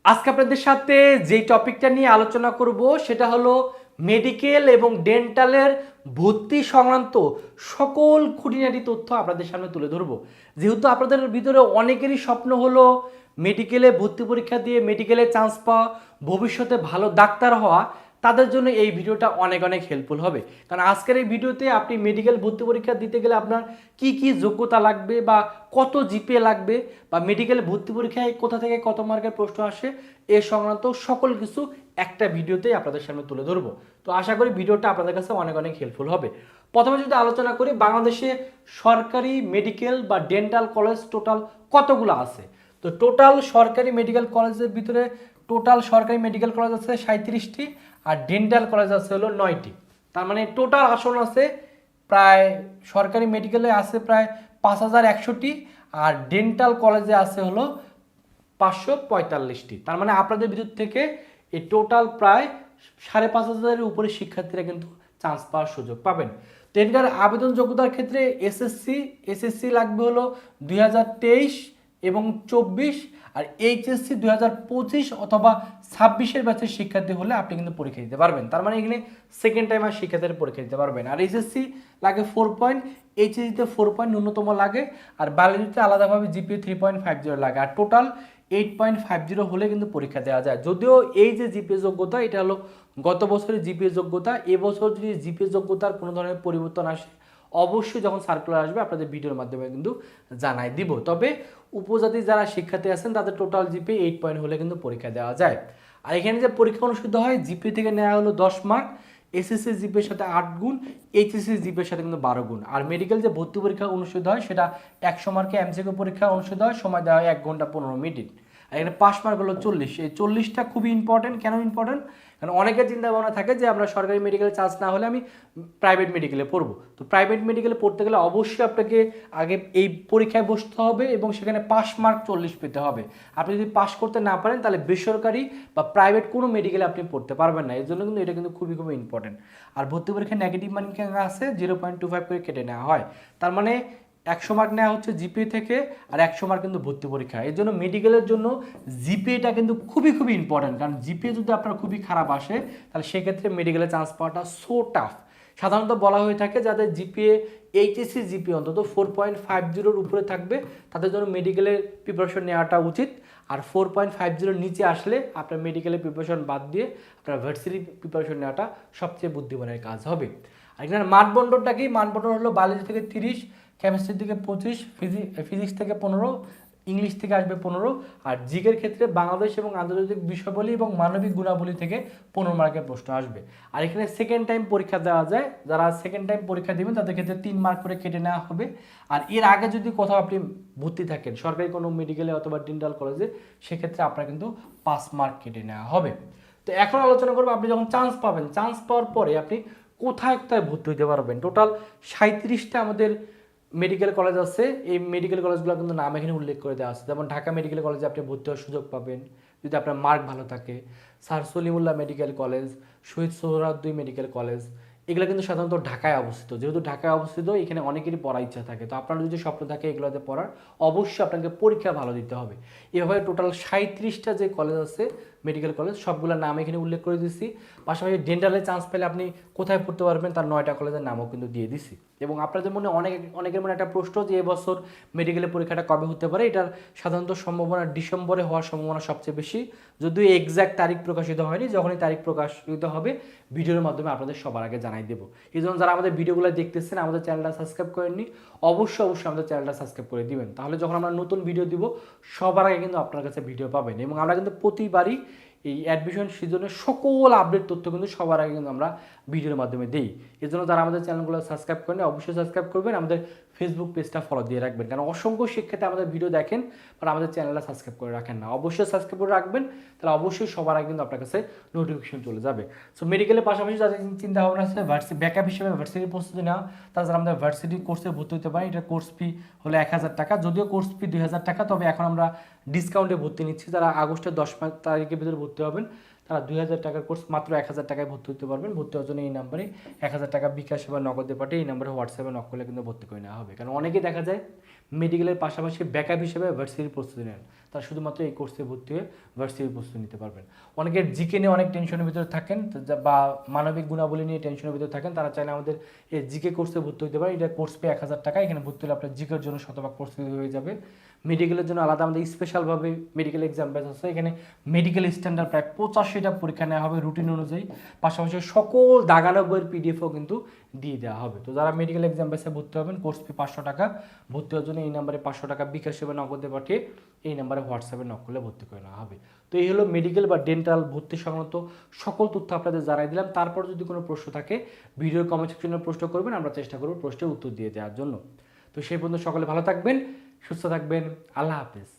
আজকে আপনাদের সাথে যে টপিকটা নিয়ে আলোচনা করব সেটা হলো মেডিকেল এবং ডেন্টালের ভর্তি সংক্রান্ত সকল খুঁটিনাটি তথ্য আপনাদের সামনে তুলে ধরবো। যেহেতু আপনাদের ভিতরে অনেকেরই স্বপ্ন হলো মেডিকেলে ভর্তি পরীক্ষা দিয়ে মেডিকেলে চান্স পাওয়া, ভবিষ্যতে ভালো ডাক্তার হওয়া, তাদের জন্য এই ভিডিওটা অনেক অনেক হেল্পফুল হবে। কারণ আজকের এই ভিডিওতে আপনি মেডিকেল ভর্তি পরীক্ষা দিতে গেলে আপনার কি কি যোগ্যতা লাগবে বা কত জিপিএ লাগবে বা মেডিকেল ভর্তি পরীক্ষায় কোথা থেকে কত মার্কের প্রশ্ন আসে এ সংক্রান্ত সকল কিছু একটা ভিডিওতেই আপনাদের সামনে তুলে ধরবো। তো আশা করি ভিডিওটা আপনাদের কাছে অনেক অনেক হেল্পফুল হবে। প্রথমে যদি আলোচনা করি বাংলাদেশে সরকারি মেডিকেল বা ডেন্টাল কলেজ টোটাল কতগুলো আছে। তো টোটাল সরকারি মেডিকেল কলেজের ভিতরে টোটাল সরকারি মেডিকেল কলেজ আছে 37টি আর ডেন্টাল কলেজ আছে হলো 9টি। তার মানে টোটাল আসন আছে প্রায় সরকারি মেডিকেলে আছে প্রায় 5100টি আর ডেন্টাল কলেজে আছে হলো 545টি। তার মানে আপনাদের ভিতর থেকে এই টোটাল প্রায় 5500-এর উপরে শিক্ষার্থীরা কিন্তু চান্স পাওয়ার সুযোগ পাবেন। তো এটার আবেদন যোগ্যতার ক্ষেত্রে এসএসসি লাগবে হলো 2023 এবং 24 আর এইচএসসি 2025 অথবা 26-এর ব্যাচের শিক্ষার্থী হলে আপনি কিন্তু পরীক্ষা দিতে পারবেন। তার মানে এখানে সেকেন্ড টাইম আর শিক্ষার্থীরা পরীক্ষা দিতে পারবেন। আর এসএসসি লাগে 4 পয়েন্ট, এইচএসসিতে 4 পয়েন্ট ন্যূনতম লাগে আর বায়োলজিতে আলাদাভাবে জিপিএ 3.50 লাগে আর টোটাল 8.50 হলে কিন্তু পরীক্ষা দেওয়া যায়। যদিও এই যে জিপিএ যোগ্যতা এটা হলো গত বছরের জিপিএ যোগ্যতা, এবছর যদি জিপিএ যোগ্যতার কোনো ধরনের পরিবর্তন আসে অবশ্যই যখন সার্কুলার আসবে আপনাদের ভিডিওর মাধ্যমে কিন্তু জানাই দিব। তবে উপজাতি যারা শিক্ষার্থী আছেন তাদের টোটাল জিপিএ 8 পয়েন্ট হলে কিন্তু পরীক্ষা দেওয়া যায়। আর এখানে যে পরীক্ষা অনুষ্ঠিত হয় জিপিএ থেকে নেওয়া হলো 10 মার্ক, এসএসসি জিপিএর সাথে 8 গুণ, এইচএসসি জিপিএর সাথে কিন্তু 12 গুণ। আর মেডিকেল যে ভর্তি পরীক্ষা অনুষ্ঠিত হয় সেটা 100 মার্কে এমসিকিউ পরীক্ষা অনুষ্ঠিত হয়, সময় দেওয়া হয় 1 ঘন্টা 15 মিনিট। আর এখানে পাস মার্ক হলো 40। এই 40টা খুবই ইম্পর্টেন্ট। কেন ইম্পর্টেন্ট? কারণ অনেকের চিন্তা ভাবনা থাকে যে আমরা সরকারি মেডিকেলে চান্স না হলে আমি প্রাইভেট মেডিকেলে পড়বো। তো প্রাইভেট মেডিকেলে পড়তে গেলে অবশ্যই আপনাকে আগে এই পরীক্ষায় বসতে হবে এবং সেখানে পাস মার্ক 40 পেতে হবে। আপনি যদি পাস করতে না পারেন তাহলে বেসরকারি বা প্রাইভেট কোনো মেডিকেলে আপনি পড়তে পারবেন না। এই জন্য কিন্তু এটা কিন্তু খুবই খুবই ইম্পর্টেন্ট। আর ভর্তি পরীক্ষায় নেগেটিভ মার্কিং আছে 0.25 করে কেটে নেওয়া হয়। তার মানে 100 মার্ক নেওয়া হচ্ছে জিপিএ থেকে আর 100 মার্ক কিন্তু ভর্তি পরীক্ষা। এই জন্য মেডিকেলের জন্য জিপিএটা কিন্তু খুবই খুবই ইম্পর্টেন্ট। কারণ জিপিএ যদি আপনার খুবই খারাপ আসে তাহলে সেক্ষেত্রে মেডিকেলে চান্স পাওয়াটা সো টাফ। সাধারণত বলা হয়ে থাকে যাদের জিপিএ এইচএসসি জিপিএ অন্তত 4.50-এর উপরে থাকবে তাদের জন্য মেডিকেলের প্রিপারেশন নেওয়াটা উচিত। আর 4.50-এর নিচে আসলে আপনার মেডিকেলের প্রিপারেশন বাদ দিয়ে আপনার ভার্সিটি প্রিপারেশন নেওয়াটা সবচেয়ে বুদ্ধিমানের কাজ হবে। আর এখানে মানবন্টনটা কি? মানবন্টন হলো বায়োলজি থেকে 30, কেমিস্ট্রি থেকে 25, ফিজিক্স থেকে 15, ইংলিশ থেকে আসবে 15 আর জিকের ক্ষেত্রে বাংলাদেশ এবং আন্তর্জাতিক বিষয়াবলী এবং মানবিক গুণাবলী থেকে 15 মার্কের প্রশ্ন আসবে। আর এখানে সেকেন্ড টাইম পরীক্ষা দেওয়া যায়। যারা সেকেন্ড টাইম পরীক্ষা দেবেন তাদের ক্ষেত্রে 3 মার্ক করে কেটে নেওয়া হবে। আর এর আগে যদি কোথাও আপনি ভর্তি থাকেন সরকারি কোনো মেডিকেলে অথবা ডেন্টাল কলেজে সেক্ষেত্রে আপনার কিন্তু 5 মার্ক কেটে নেওয়া হবে। তো এখন আলোচনা করবো আপনি যখন চান্স পাবেন, চান্স পাওয়ার পরে আপনি কোথায় কোথায় ভর্তি হতে পারবেন। টোটাল 37টা আমাদের মেডিকেল কলেজ আছে। এই মেডিকেল কলেজগুলো কিন্তু নাম এখানে উল্লেখ করে দেওয়া আছে। যেমন ঢাকা মেডিকেল কলেজে আপনি ভর্তি হওয়ার সুযোগ পাবেন যদি আপনার মার্ক ভালো থাকে, sir Salimullah medical college, Shaheed Suhrawardy medical college, এগুলো কিন্তু সাধারণত ঢাকায় অবস্থিত। যেহেতু ঢাকায় অবস্থিত এখানে অনেকেরই পড়ার ইচ্ছা থাকে। তো আপনার যদি স্বপ্ন থাকে এগুলোতে পড়ার অবশ্যই আপনাকে পরীক্ষা ভালো দিতে হবে। এভাবে টোটাল 37টা যে কলেজ আছে মেডিকেল কলেজ সবগুলোর নাম এখানে উল্লেখ করে দিচ্ছি। পাশাপাশি ডেন্টালে চান্স পেলে আপনি কোথায় পড়তে পারবেন তার 9টা কলেজের নামও কিন্তু দিয়ে দিচ্ছি। এবং আপনাদের মনে অনেকের মনে একটা প্রশ্ন যে এবছর মেডিকেলের পরীক্ষাটা কবে হতে পারে। এটার সাধারণত সম্ভাবনা ডিসেম্বরে হওয়ার সম্ভাবনা সবচেয়ে বেশি, যদিও এক্স্যাক্ট তারিখ প্রকাশিত হয়নি। যখনই তারিখ প্রকাশিত হবে ভিডিওর মাধ্যমে আপনাদের সবার আগে জানাই দেবো। এই জন্য যারা আমাদের ভিডিওগুলো দেখতেছেন আমাদের চ্যানেলটা সাবস্ক্রাইব করেননি অবশ্যই আমাদের চ্যানেলটা সাবস্ক্রাইব করে দিবেন। তাহলে যখন আমরা নতুন ভিডিও দিব সবার আগে কিন্তু আপনার কাছে ভিডিও পাবেন। এবং আমরা কিন্তু প্রতিবারই এই অ্যাডমিশন সিজনের সকল আপডেট তথ্য কিন্তু সবার আগে কিন্তু আমরা ভিডিওর মাধ্যমে দিই। এই জন্য যারা আমাদের চ্যানেলগুলো সাবস্ক্রাইব করেন অবশ্যই সাবস্ক্রাইব করবেন, আমাদের ফেসবুক পেজটা ফলো দিয়ে রাখবেন। কারণ অসংখ্য শিক্ষার্থী আমাদের ভিডিও দেখেন আর আমাদের চ্যানেলটা সাবস্ক্রাইব করে রাখেন না। অবশ্যই সাবস্ক্রাইব করে রাখবেন, তাহলে অবশ্যই সবার আগে কিন্তু আপনার কাছে নোটিফিকেশন চলে যাবে। সো মেডিকেলের পাশাপাশি যাদের চিন্তা ভাবনা আছে ব্যাকআপ হিসেবে ভার্সিটির প্রস্তুতি নেওয়া, তারা যারা আমাদের ভার্সিটি কোর্সে ভর্তি হতে পারে। এটা কোর্স ফি হলো 1000 টাকা, যদিও কোর্স ফি 2000 টাকা, তবে এখন আমরা ডিসকাউন্টে ভর্তি নিচ্ছি। যারা আগস্টের 10 তারিখের ভিতরে ভর্তি হবেন তারা 2000 টাকার কোর্স মাত্র 1000 টাকায় ভর্তি হতে পারবেন। ভর্তি হওয়ার জন্য এই নাম্বারে 1000 টাকা বিকাশ বা নগদে পাঠিয়ে এই নাম্বারে হোয়াটসঅ্যাপে নক করলে কিন্তু ভর্তি করে নেওয়া হবে। কারণ অনেকেই দেখা যায় মেডিকেলের পাশাপাশি ব্যাকআপ হিসেবে ভার্সিটির প্রস্তুতি নেন, তারা শুধুমাত্র এই কোর্সে ভর্তি হয়ে ভার্সিটি প্রস্তুতি নিতে পারবেন। অনেকের জিকে নিয়ে অনেক টেনশনের ভিতরে থাকেন বা মানবিক গুণাবলী নিয়ে টেনশনের ভিতরে থাকেন, তারা চাইলে আমাদের এই জিকে কোর্সে ভর্তি হতে পারে। এটা কোর্স পে 1000 টাকা, এখানে ভর্তি হলে আপনার জিকের জন্য শতভাগ প্রস্তুতি হয়ে যাবে। মেডিকেলের জন্য আলাদা আমাদের স্পেশালভাবে মেডিকেল এক্সাম ব্যাচ আছে, এখানে মেডিকেল স্ট্যান্ডার্ড প্রায় 85টা পরীক্ষা নেওয়া হবে রুটিন অনুযায়ী, পাশাপাশি সকল দাগানো বইয়ের পিডিএফও কিন্তু দিয়ে দেওয়া হবে। তো যারা মেডিকেল এক্সাম ব্যাচে ভর্তি হবেন, কোর্স ফি 500 টাকা, ভর্তি হওয়ার জন্য এই নাম্বারে 500 টাকা বিকাশ সেবা নগদে পাঠিয়ে এই নাম্বারে হোয়াটসঅ্যাপে নক করলে ভর্তি করে নেওয়া হবে। তো এই হলো মেডিকেল বা ডেন্টাল ভর্তি সংক্রান্ত সকল তথ্য আপনাদের জানাই দিলাম। তারপর যদি কোনো প্রশ্ন থাকে ভিডিওর কমেন্ট সেকশনে প্রশ্ন করবেন, আমরা চেষ্টা করব প্রশ্নের উত্তর দিয়ে দেওয়ার জন্য। তো সেই পর্যন্ত সকলে ভালো থাকবেন, সুস্থ থাকবেন, আল্লাহ হাফেজ।